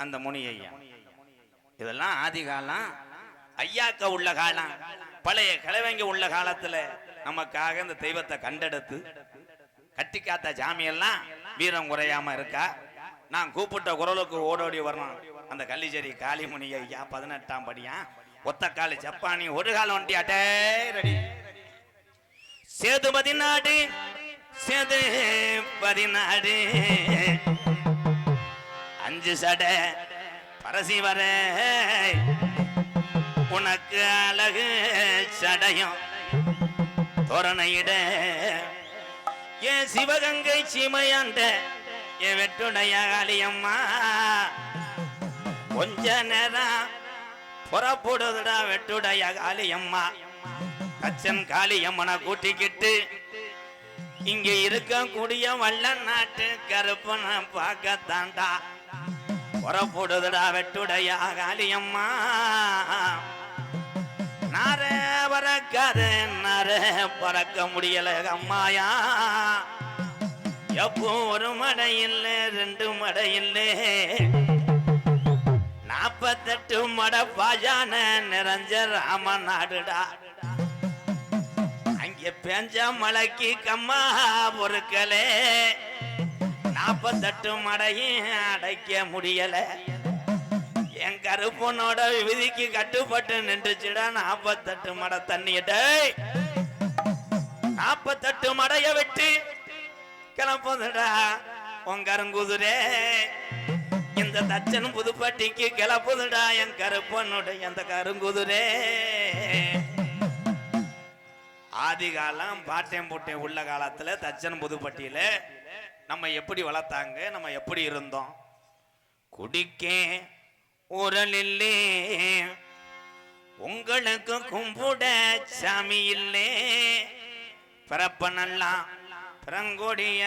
அந்த முனி ஐயா. இதெல்லாம் ஆதி காலம், ஐயாக்க உள்ள காலம், பழைய கிழவங்க உள்ள காலத்துல நமக்காக இந்த தெய்வத்தை கண்டெடுத்து கட்டி காத்த ஜாமியெல்லாம் வீரம் குறையாம இருக்கா. நான் கூப்பிட்ட குரலுக்கு ஓடோடி வரணும். அந்த கள்ளிச்சேரி காளிமுனி ஐயா 18ஆம் படியா ஒத்த காலு ஜப்பானி ஒரு காலம் வண்டி அட்டே ரெடி. சேதுபதி நாடு சேதுபதி நாடு 5 சடை பரசி வர உனக்கு அழகு சடையும் தோரணையிட ஏன் சிவகங்கை சீமையாண்ட என் வெட்டுடைய காளியம்மா கொஞ்ச நேரம் புறப்படுதுடா வெட்டுடைய காளியம்மா. கச்சன் காளியம்மனை கூட்டிக்கிட்டு இங்க இருக்கக்கூடிய வல்ல நாட்டு கருப்பனை பார்க்கத்தாண்டா புறப்படுதுடா வெட்டுடைய காளியம்மா. நார பறக்காத நார பறக்க முடியல அம்மாயா. எப்போ ஒரு மடை இல்லை 2 மடை இல்லை 48 மடை பாஜான நிறைஞ்ச ராம நாடுடா. அங்க பெஞ்ச மலைக்கு கம்மா பொறுக்கலே 48 மடையும் அடைக்க முடியல. என் கருப்பனோட விதிக்கு கட்டுப்பட்டு நின்றுச்சுடா 48 மடை தண்ணியிட்ட 48 மடைய விட்டு கிளப்புதுடா உன் கருங்குதிரே. இந்த தச்சன் புதுப்பட்டிக்கு கிளப்புதுடா என் கருப்பனுடைய அந்த கருங்குதிரே. ஆதி காலம் பாட்டேன் போட்டேன் உள்ள காலத்துல தச்சன் புதுப்பட்டியில நம்ம எப்படி வளர்த்தாங்க, நம்ம எப்படி இருந்தோம். குடிக்கே உரலில்லே உங்களுக்கு கும்பிட சாமி இல்லே. பிறப்பனெல்லாம் பிறங்கோடிய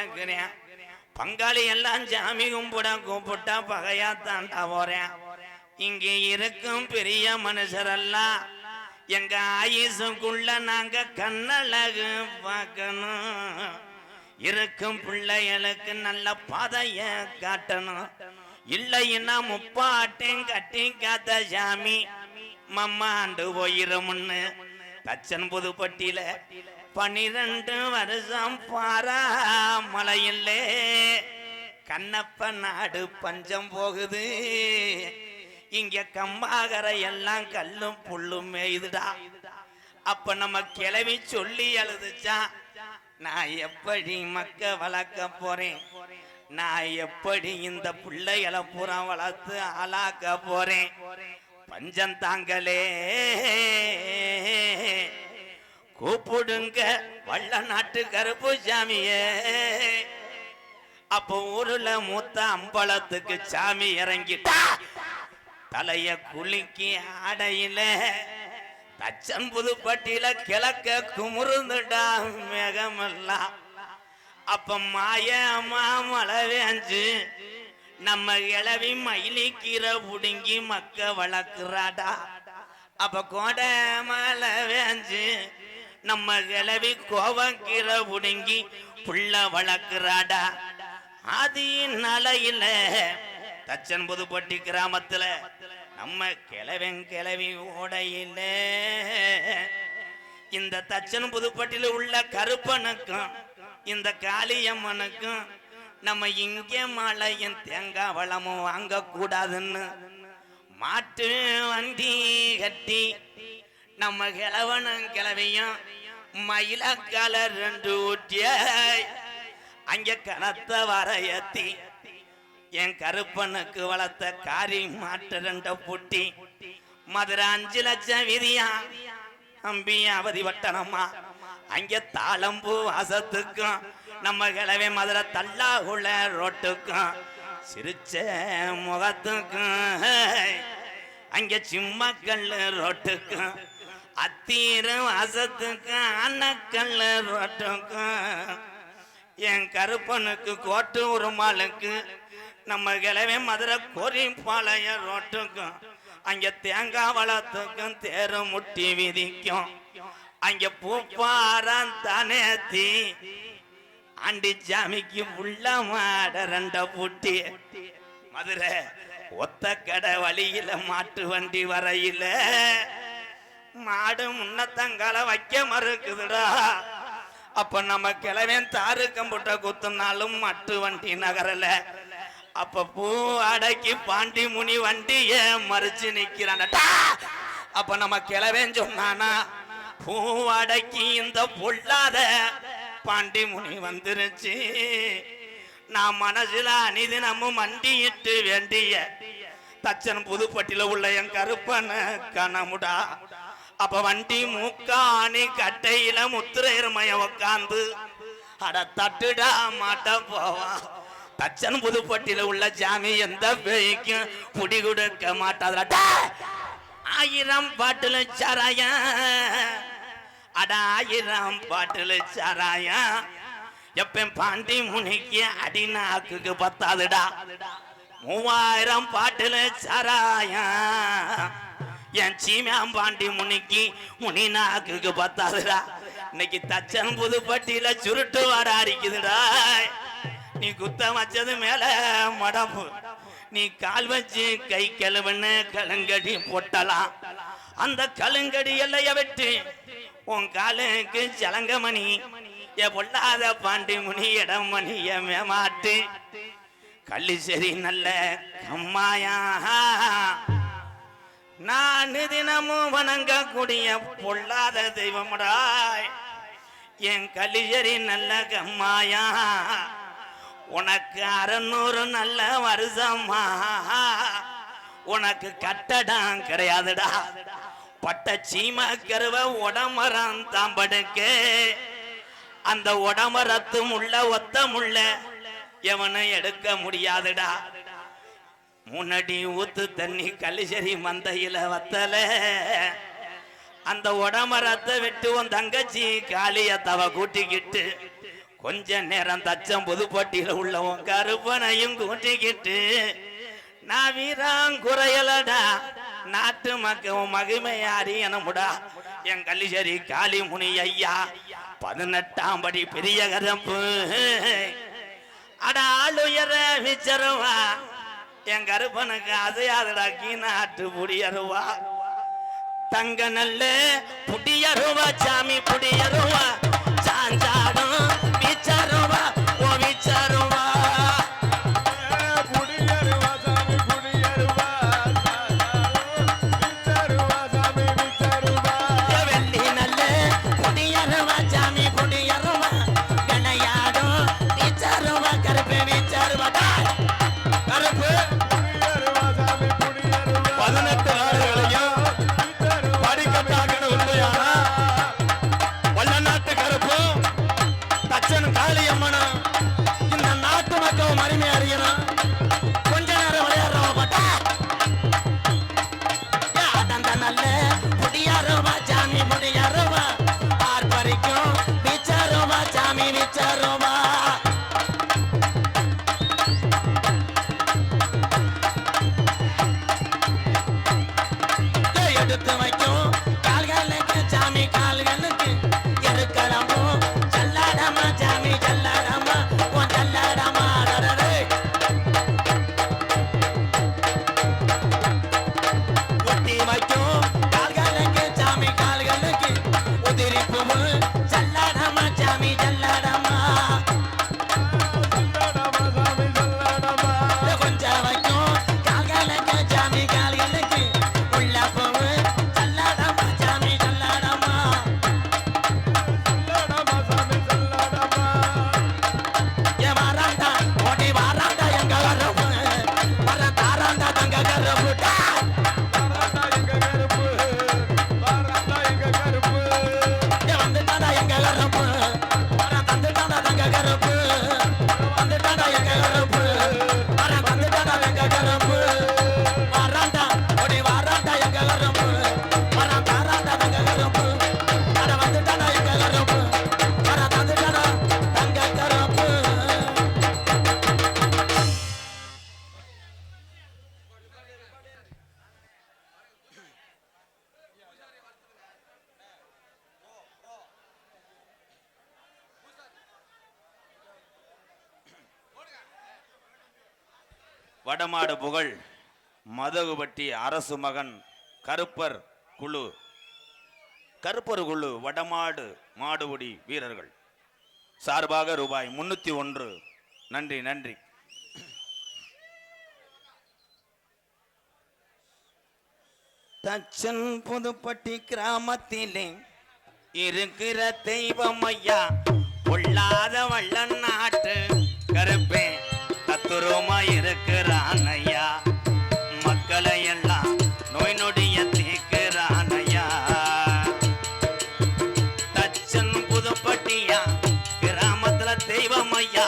பங்காளி எல்லாம் சாமி கும்பிட கூப்பிட்டா பகையா தாண்டா போறேன். இங்கே இருக்கும் பெரிய மனுஷரெல்லாம் எங்க ஆயுசுக்குள்ள நாங்க கண்ணழகு பார்க்கணும். இருக்கும் பிள்ளைகளுக்கு நல்ல பாதைய காட்டணும். இல்லைன்னா முப்பாட்டையும் கட்டி காத்த சாமி மம்மாண்டு போயிருமுன்னு தச்சன் புதுப்பட்டியில 12 வருஷம் பாராமலையில்லே கண்ணப்ப நாடு பஞ்சம் போகுது. இங்க கம்மாகரை எல்லாம் கல்லும் புல்லும் மேயுதுடா. அப்ப நம்ம கிளவி சொல்லி அழுதுச்சா, நான் எப்படி மக்க வளர்க்க போறேன், நான் எப்படி இந்த பிள்ளைகளை பூரா வளர்த்து ஆளாக்க போறேன். பஞ்சம் தாங்களே கூப்பிடுங்க வள்ள நாட்டு கருப்பு சாமியே. அப்போ ஊருல மூத்த அம்பலத்துக்கு சாமி இறங்கிட்டா தலைய குலுக்கி ஆடையில தச்சன் புதுப்பட்டியில கிழக்க குமுறுந்துடா மேகமெல்லாம். அப்ப மாய மழை வேஞ்சு நம்ம இளவி மயிலிக்கீரை புடுங்கி மக்க வளர்க்குறாடா. அப்ப கோடை மழை வேஞ்சு நம்ம கிளவி கோவக்கீரை புடுங்கி புள்ள வளர்க்குறாடா. ஆதி நலையில தச்சன் புதுப்பட்டி கிராமத்துல நம்ம கிளவி ஓடையில இந்த தச்சன் புதுப்பட்டியில உள்ள கருப்பனுக்கும் இந்த காளியம்மனுக்கும் நம்ம இங்கே மழையும் தேங்காய் வளமும் வாங்க கூடாதுன்னு மாட்டு வண்டி கட்டி நம்ம கிழவனும் கிளவியும் மயிலக்கால 2 ஊட்டிய அங்க கனத்த வரையத்தி என் கருப்பனுக்கு வளர்த்த காரி மாட்டு 2 பூட்டி மதுரை 5 லட்சம் விதியா அம்பி அவதி வட்டணமா. அங்க தாளம்பூ வாசத்துக்கும் நம்ம கிழவை மதுரை தள்ளாகுள்ள ரோட்டுக்கும் சிரிச்ச முகத்துக்கும் அங்க சிம்மக்கல்லு ரோட்டுக்கும் அத்தீர வாசத்துக்கும் அன்னக்கல்லு ரோட்டுக்கும் என் கருப்பனுக்கு கோட்டு உருமாளுக்கு நம்ம கிழவை மதுரை கோரிப்பாளைய ரோட்டுக்கும் அங்க தேங்காய் வளத்துக்கும் தேரு முட்டி விதிக்கும் அங்க பூப்பாரம் தானேத்தி ஆண்டி ஜாமிக்கு உள்ள மாட 2 பூட்டி மதுரை ஒத்த கடை வழியில மாட்டு வண்டி வரையில மாடு முன்னத்தங்கால வைக்க மறுக்குதுடா. அப்ப நம்ம கிழவன் தாரு கம்புட்ட குத்துனாலும் மட்டு வண்டி நகரல. அப்ப பூ அடக்கி பாண்டி முனி வண்டிய மறிச்சு நிக்கிறான்டா. அப்ப நம்ம கிழவன் சொன்னானா, பூ அடக்கி இந்த பொல்லாத பாண்டி முனி வந்துருச்சு. நான் மனசுல அனிதினமும் மண்டியிட்டு வேண்டிய தச்சன் புதுப்பட்டில உள்ள என் கருப்பன கனமுடா. அப்ப வண்டி மூக்காணி கட்டையில முத்திரையர்மைய உக்காந்து அட தட்டுடா மாட்ட போவான். தச்சன் புதுப்பட்டில உள்ள சாமி எந்த பேய்க்கும் புடி கொடுக்க மாட்டாதா. 1000 பாட்டுல சாராயா, அட 1000 பாட்டுல சாராயா. எப்ப பாண்டி முனிக்கு அடிநாக்கு பத்தாதுடா. 3000 பாட்டுல சாராயா. என் சீமியாம் பாண்டி முனிக்கு முனி நாக்கு பத்தாதுடா. இன்னைக்கு தச்சன் புதுப்பட்டியில சுருட்டு வாட அரிக்குதுடா. நீ குத்த வச்சது மேல மடம்பு, நீ கால் வச்சு கை கழுவுன்னு கலங்கடி போட்டலாம். அந்த கலங்கடி எல்லைய வெட்டு உன் காலுக்கு சலங்கமணி எ பொல்லாத பாண்டி முனி இடம் மணிய மேமாட்டு கள்ளி சரி நல்ல கம்மாயா. நான் தினமும் வணங்கக்கூடிய பொல்லாத தெய்வமுடாய் என் கள்ளிசரி நல்ல கம்மாயா. உனக்கு 600 நல்ல வருஷமா, உனக்கு கட்டடம் கிடையாதுடா. பட்ட சீம கருவ உடமரம் தாம்படுக்கு அந்த உடமரத்து முள்ள ஒத்த முள்ள எவனை எடுக்க முடியாதுடா. முன்னாடி ஊத்து தண்ணி கள்ளிசரி மந்தையில வத்தல. அந்த உடமரத்தை விட்டு உன் தங்கச்சி காளிய தவ கூட்டிக்கிட்டு கொஞ்ச நேரம் தச்சம் புதுப்பட்டியில உள்ளவன் கருப்பனையும் கூட்டிக்கிட்டு நான் வீராங்குறையலடா. நாட்டு மக்கள் மகிமையை அறியணுமுடா. என் கள்ளிசரி காளி முனி ஐயா 18ஆம் படி பெரிய கரம்பு அட ஆளுயர விச்சருவா. என் கருப்பனுக்கு அசையாதடா கீநாட்டு புடியருவா. தங்க நல்ல புடியருவா சாமி புடியருவா. சாஞ்சாடும் விச்சருவா ஓ விச்சருவா. வெள்ளி நல்ல புடியருவா சாமி புடியருவா. கணையாடும் விச்சருவா கருப்பு விச்சருவா. கருப்பு 18 நாடுகளையும் படிக்கட்டாக உண்மையான வல்ல நாட்டு கருப்பு தச்சன் காளியம்மனும் இந்த நாட்டு மக்கள் மரிமை அறியணும். கொஞ்ச நேரம் விளையாடுறவங்க பட்டா நல்ல புடியாருவா சாமி புடியாருவா. ஆர்ப்பரிக்கும் விச்சருவா சாமி விச்சருவா. எடுத்து வைக்கும் கால்களுக்கு சாமி கால்களுக்கு எருக்கலமோ ஜல்லாடமா சாமி ஜல்லாடமா ஓ ஜல்லாடமா. ஒட்டி வைக்கும் கால்களுக்கு சாமி கால்களுக்கு உதிரிப்பு ஜல்லாடமா சாமி ஜல்லாடமா. கொஞ்சம் வைக்கும் கால்களுக்கு சாமி கால்களுக்கு வடமாடு புகழ் மதகுபட்டி அரசு மகன் கருப்பர் குழு வடமாடு மாடுபிடி வீரர்கள் சார்பாக ரூபாய் 301. நன்றி நன்றி. தச்சன் புதுப்பட்டி கிராமத்திலே இருக்கிற தெய்வம் ஐயா பொல்லாத வள்ளன் நாட்டு கருப்பே தத்துரமா இருக்கிறான் ஐயா. மக்களை எல்லாம் நோய் நொடிய தீர்க்கிறான் ஐயா. தச்சன் புதுப்பட்டியா கிராமத்துல தெய்வம் ஐயா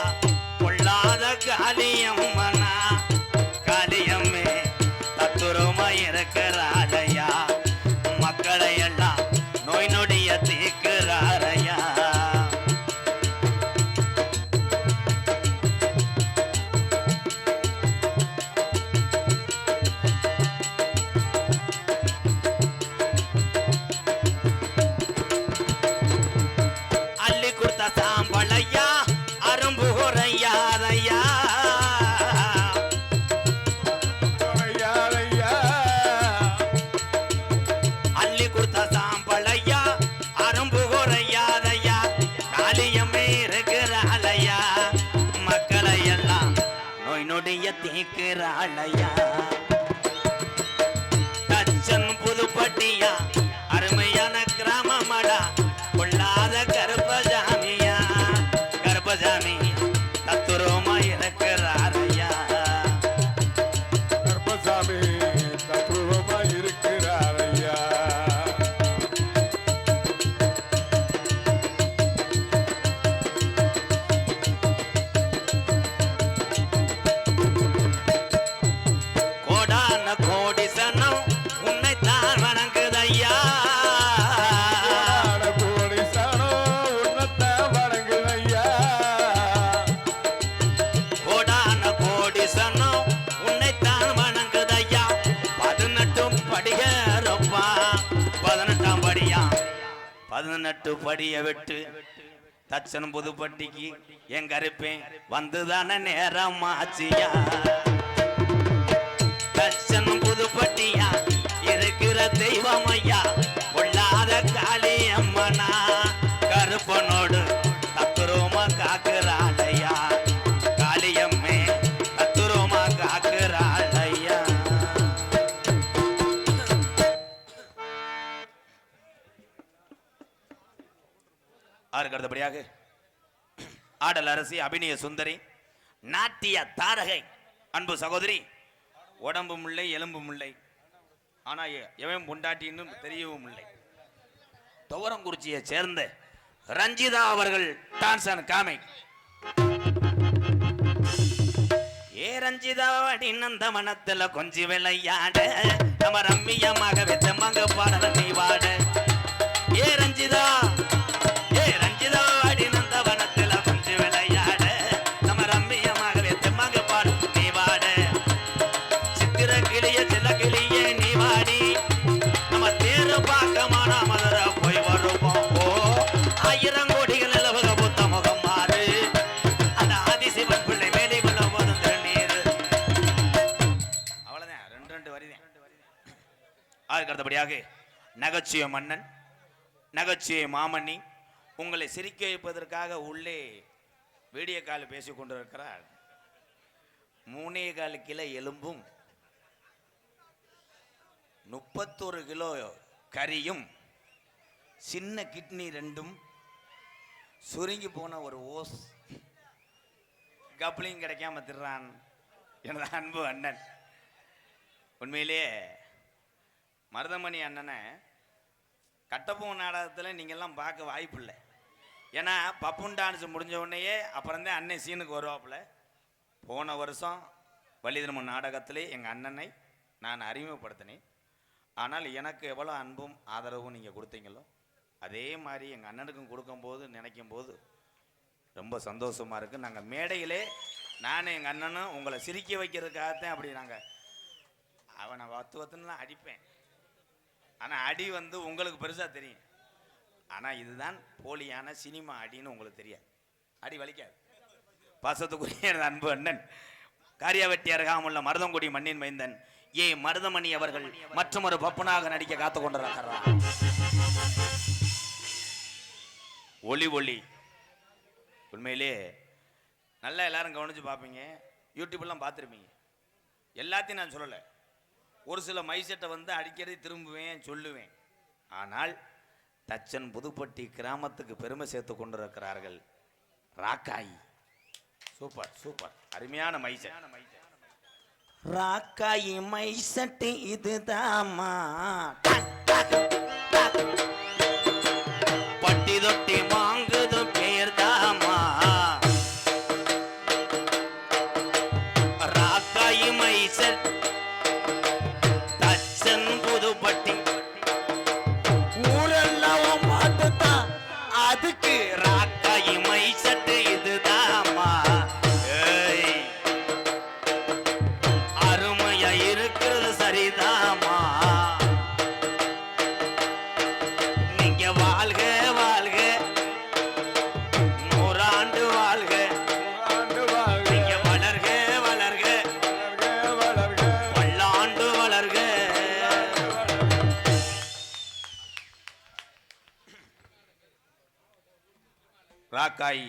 பொல்லாத காளியம்மனா காளியம்மே தத்துரமா இருக்கிறான் ஐயா. மக்களை எல்லாம் நோய் நொடிய தீர்க்கிறார் ஐயா. சாம்பளையா அரும்புகுறையாரையா அள்ளி கொடுத்த சாம்பளையா அரும்புகுறையாரையா காளியம்மே இருக்கிறாளையா. மக்களை எல்லாம் நோய் நொடிய தீர்க்கிறாளையா. தச்சன் புதுப்பட்டியா அருமையான கிராமமடா கொள்ளாத கருப்பசாமியா கருப்பசாமி தத்துரோமா இருக்கிறாரையா. கருப்பசாமி தத்துரோமா இருக்கிறாரையா. கோடான கோடி சனம் உன்னைத்தான் வணங்குதையா. உன்னைத்தான் வணங்குதையா. 18 படிய விட்டு தச்சன் புதுப்பட்டிக்கு என் கருப்பேன் வந்துதான நேரம் ஆச்சியா. தச்சன் புதுப்பட்டியா இருக்கிற தெய்வம் ஐயா பொல்லாத காளி அம்மனா கருப்பனோடு தத்துரோமா காக்குறாளையா. காளியம்மே தத்துரோமா காக்குறாளையா. ஆருக்கு அடுத்தபடியாக ஆடல் அரசி அபிநய சுந்தரி நாட்டிய தாரகை அன்பு சகோதரி உடம்பும் இல்லை எலும்பும் இல்லை ஆனா எவன் பொண்டாட்டின்னு தெரியவும் இல்லை துவரங்குறிச்சியை சேர்ந்த ரஞ்சிதா அவர்கள் டான்ஸ் அண்ட் காமை. ஏ ரஞ்சிதா அடி நந்த மனத்துல கொஞ்சி விளையாட நம்ம ரம்மியமாக வெத்தமாக பாடல நீ வாட. ஏ ரஞ்சிதா அடி நந்த வனத்துல கொஞ்சி விளையாட நம்ம ரம்மியமாக வெத்தமாக பாடல நீ வாட. சித்திர கிளிய சில கிளியே நீ வாடி நம்ம தேர பாக்கமான மதுர போய் வருவோம். ஓ 1000 கோடிகள் நிலவக புத்த முகம் மாறு அந்த ஆதிசிவன் பிள்ளை மேலே கொள்ள போதும் திருநீர். அவ்வளவுதான் 2 வரிதான். அதுக்கு அடுத்தபடியாக நகைச்சுவை மன்னன் நகைச்சுவை மாமணி உங்களை சிரிக்க வைப்பதற்காக உள்ளே வீடியோ கால் பேசிக் கொண்டிருக்கிறார். 3.25 கிலோ எலும்பும் 31 கிலோ கறியும் சின்ன கிட்னி 2ம் சுருங்கி போன ஒரு ஓஸ் கப்ளிங் கிடைக்காம திடுறான் எனது அன்பு அண்ணன். உண்மையிலேயே மருதமணி அண்ணனை கட்டப்பூன் நாடகத்தில் நீங்கள்லாம் பார்க்க வாய்ப்பு இல்லை. ஏன்னா பப்புன் டான்ஸ் முடிஞ்ச உடனேயே அப்புறம் தான் அண்ணன் சீனுக்கு வருவாப்புல. போன வருஷம் வள்ளிதிருமன் நாடகத்திலே எங்கள் அண்ணனை நான் அறிமுகப்படுத்தினேன். ஆனால் எனக்கு எவ்வளோ அன்பும் ஆதரவும் நீங்கள் கொடுத்தீங்களோ அதே மாதிரி எங்கள் அண்ணனுக்கும் கொடுக்கும்போது நினைக்கும் போது ரொம்ப சந்தோஷமாக இருக்குது. நாங்கள் மேடையிலே நானும் எங்கள் அண்ணனும் உங்களை சிரிக்க வைக்கிறதுக்காகத்தான் அப்படி நாங்கள் அவனை வத்துலாம் அடிப்பேன். ஆனால் அடி உங்களுக்கு பெருசாக தெரியும். ஆனால் இதுதான் போலியான சினிமா அடின்னு உங்களுக்கு தெரியாது. அடி வலிக்காது. பாசத்துக்குரிய அன்பு அண்ணன் காரியாவட்டி அருகாமுள்ள மருதங்குடி மண்ணின் மைந்தன் ஏ மருதமணி அவர்கள் மற்றும் ஒரு பப்பனாக நடிக்க காத்து கொண்டிருக்கிறார். ஒளி ஒளி உண்மையிலே நல்லா எல்லாரும் கவனிச்சு பார்ப்பீங்க, யூடியூப்லாம் பார்த்துருப்பீங்க. எல்லாத்தையும் நான் சொல்லலை, ஒரு சில மைசெட்டை வந்து அடிக்கடி திரும்புவேன் சொல்லுவேன். ஆனால் தச்சன் புதுப்பட்டி கிராமத்துக்கு பெருமை சேர்த்து கொண்டிருக்கிறார்கள் ராக்காயி. சூப்பர் சூப்பர், அருமையான மைசெட். ராக்காயி மைசெட் இதுதாமா, பட்டி தொட்டி வாங்குது பேர் தாமா. ராக்காயி மைசெட் தச்சன் புதுப்பட்டி ஊரெல்லாம் பாட்டுதான், அதுக்கு ராக்காயி மைசெட் இதுதாமா. அருமையா இருக்கிறது சரிதாமா. நீங்க வாழ்க வாழ்க, நூறாண்டு வாழ்க, நீங்க வளர்க வளர்க, பல்லாண்டு வளர்க. ராக்காய்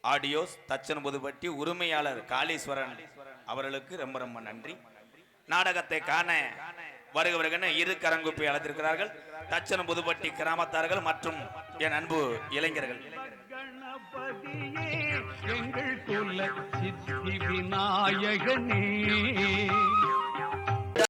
ஆடியோஸ் தச்சன் புதுப்பட்டி உரிமையாளர் காளீஸ்வரன் அவர்களுக்கு ரொம்ப ரொம்ப நன்றி. நாடகத்தை காண வருகிறவர்கள் இரு கரங்குப்பை அழைத்திருக்கிறார்கள் தச்சன் புதுப்பட்டி கிராமத்தார்கள் மற்றும் என் அன்பு இளைஞர்கள். எங்கள் குல சித்தி விநாயகனே